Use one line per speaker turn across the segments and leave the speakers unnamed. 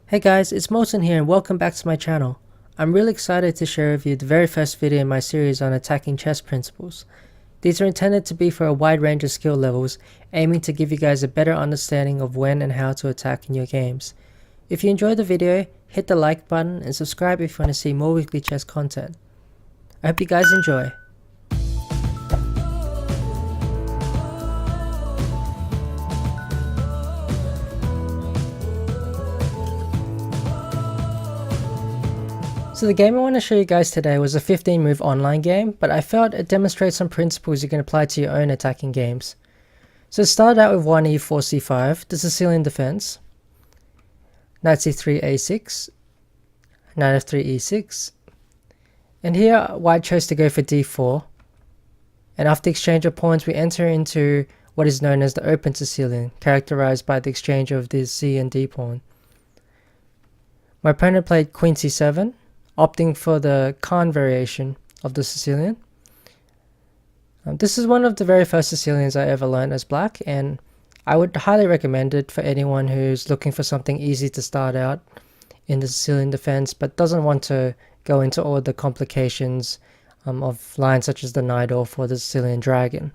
Hey guys, it's Molson here and welcome back to my channel. I'm really excited to share with you the very first video in my series on attacking chess principles. These are intended to be for a wide range of skill levels, aiming to give you guys a better understanding of when and how to attack in your games. If you enjoyed the video, hit the like button and subscribe if you want to see more weekly chess content. I hope you guys enjoy. So the game I want to show you guys today was a 15 move online game, but I felt it demonstrates some principles you can apply to your own attacking games. So it started out with 1 e4 c5, the Sicilian defense, knight c3 a6, knight f3 e6, and here white chose to go for d4, and after exchange of pawns we enter into what is known as the open Sicilian, characterized by the exchange of the c and d pawn. My opponent played queen c7, opting for the Khan variation of the Sicilian. This is one of the very first Sicilians I ever learned as black, and I would highly recommend it for anyone who's looking for something easy to start out in the Sicilian defense but doesn't want to go into all the complications of lines such as the Najdorf or the Sicilian dragon.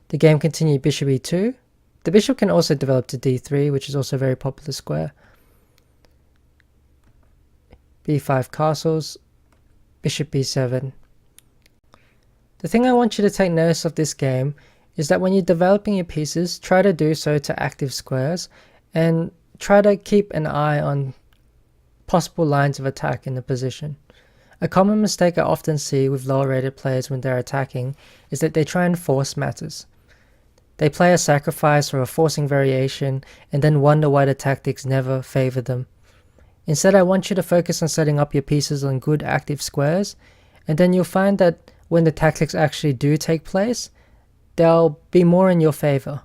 The game continued bishop e2. The bishop can also develop to d3, which is also a very popular square. b5 castles, bishop b7. The thing I want you to take notice of this game is that when you're developing your pieces, try to do so to active squares and try to keep an eye on possible lines of attack in the position. A common mistake I often see with lower rated players when they're attacking is that they try and force matters. They play a sacrifice or a forcing variation and then wonder why the tactics never favor them. Instead, I want you to focus on setting up your pieces on good active squares, and then you'll find that when the tactics actually do take place, they'll be more in your favor.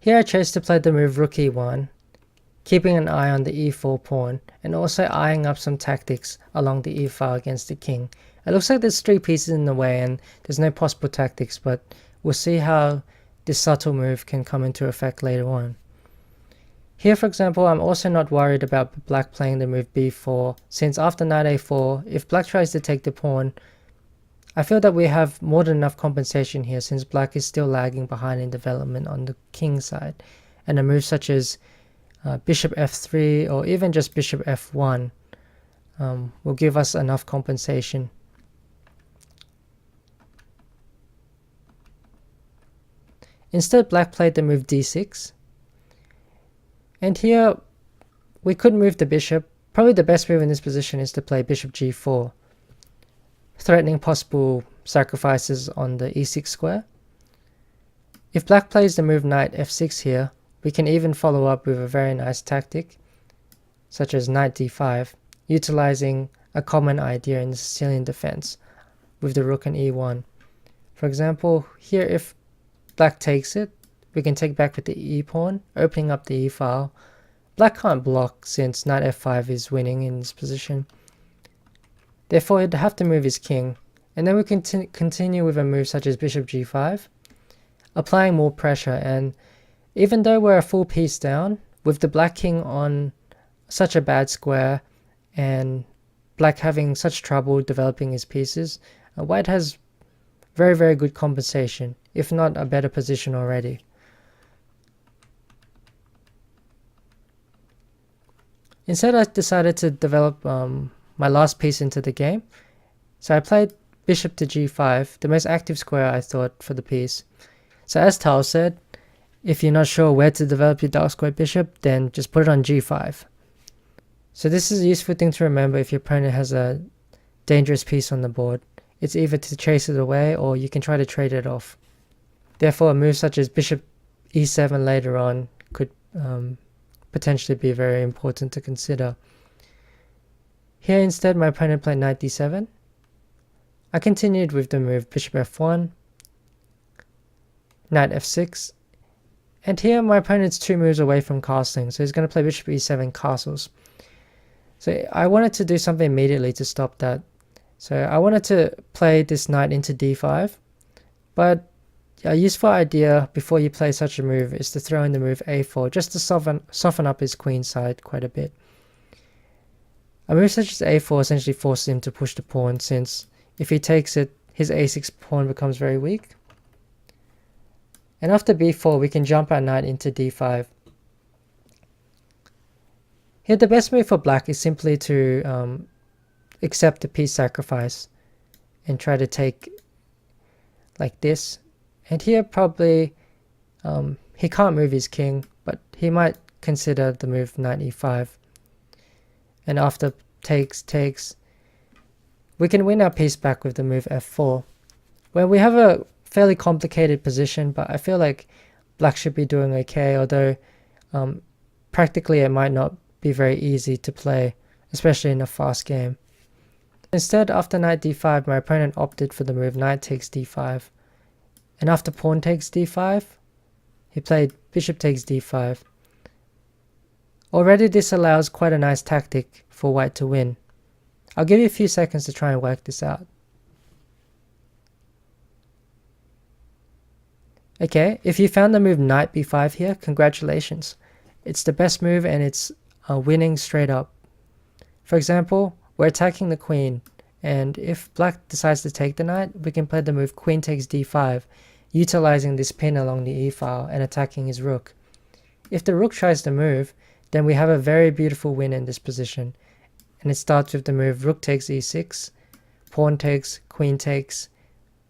Here I chose to play the move rook e1, keeping an eye on the e4 pawn, and also eyeing up some tactics along the e file against the king. It looks like there's 3 pieces in the way and there's no possible tactics, but we'll see how this subtle move can come into effect later on. Here, for example, I'm also not worried about black playing the move b4, since after knight a4, if black tries to take the pawn, I feel that we have more than enough compensation here since black is still lagging behind in development on the king side, and a move such as bishop f3 or even just bishop f1 will give us enough compensation. Instead, black played the move d6. And here, we could move the bishop. Probably the best move in this position is to play bishop g4, threatening possible sacrifices on the e6 square. If black plays the move knight f6 here, we can even follow up with a very nice tactic, such as knight d5, utilizing a common idea in the Sicilian defense with the rook and e1. For example, here if black takes it, we can take back with the e-pawn, opening up the e-file. Black can't block since knight f5 is winning in this position. Therefore, he'd have to move his king, and then we can continue with a move such as bishop g5, applying more pressure. And even though we're a full piece down, with the black king on such a bad square and black having such trouble developing his pieces, white has very, very good compensation, if not a better position already. Instead, I decided to develop my last piece into the game. So I played bishop to g5, the most active square I thought for the piece. So as Tal said, if you're not sure where to develop your dark squared bishop, then just put it on g5. So this is a useful thing to remember if your opponent has a dangerous piece on the board. It's either to chase it away or you can try to trade it off. Therefore, a move such as bishop e7 later on could potentially be very important to consider. Here instead, my opponent played knight d7. I continued with the move bishop f1, knight f6, and here my opponent's 2 moves away from castling, so he's going to play bishop e7 castles. So I wanted to do something immediately to stop that. So I wanted to play this knight into d5, but A useful idea before you play such a move is to throw in the move a4 just to soften up his queen side quite a bit. A move such as a4 essentially forces him to push the pawn, since if he takes it, his a6 pawn becomes very weak. And after b4 we can jump our knight into d5. Here the best move for black is simply to accept the piece sacrifice and try to take like this. And here probably he can't move his king, but he might consider the move knight e5. And after takes, we can win our piece back with the move f4. Well, we have a fairly complicated position, but I feel like black should be doing okay, although practically it might not be very easy to play, especially in a fast game. Instead, after knight d5, my opponent opted for the move knight takes d5. And after pawn takes d5, he played bishop takes d5. Already this allows quite a nice tactic for white to win. I'll give you a few seconds to try and work this out. Okay, if you found the move knight b5 here, congratulations. It's the best move and it's winning straight up. For example, we're attacking the queen, and if black decides to take the knight, we can play the move queen takes d5, utilizing this pin along the e file and attacking his rook. If the rook tries to move, then we have a very beautiful win in this position, and it starts with the move rook takes e6, pawn takes, queen takes,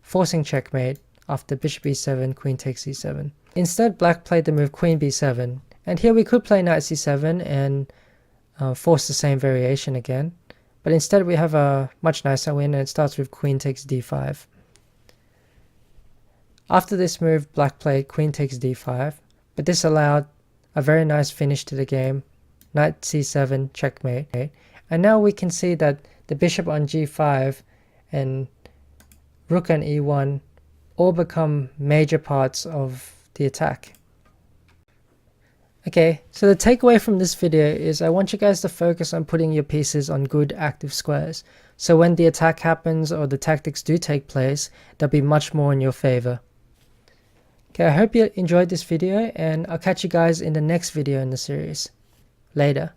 forcing checkmate after bishop e7, queen takes e7. Instead, black played the move queen b7, and here we could play knight c7 and force the same variation again, but instead we have a much nicer win, and it starts with queen takes d5. After this move, black played queen takes d5, but this allowed a very nice finish to the game, knight c7, checkmate. And now we can see that the bishop on g5 and rook on e1 all become major parts of the attack. Okay, so the takeaway from this video is I want you guys to focus on putting your pieces on good active squares, so when the attack happens or the tactics do take place, they'll be much more in your favor. Okay, I hope you enjoyed this video, and I'll catch you guys in the next video in the series. Later.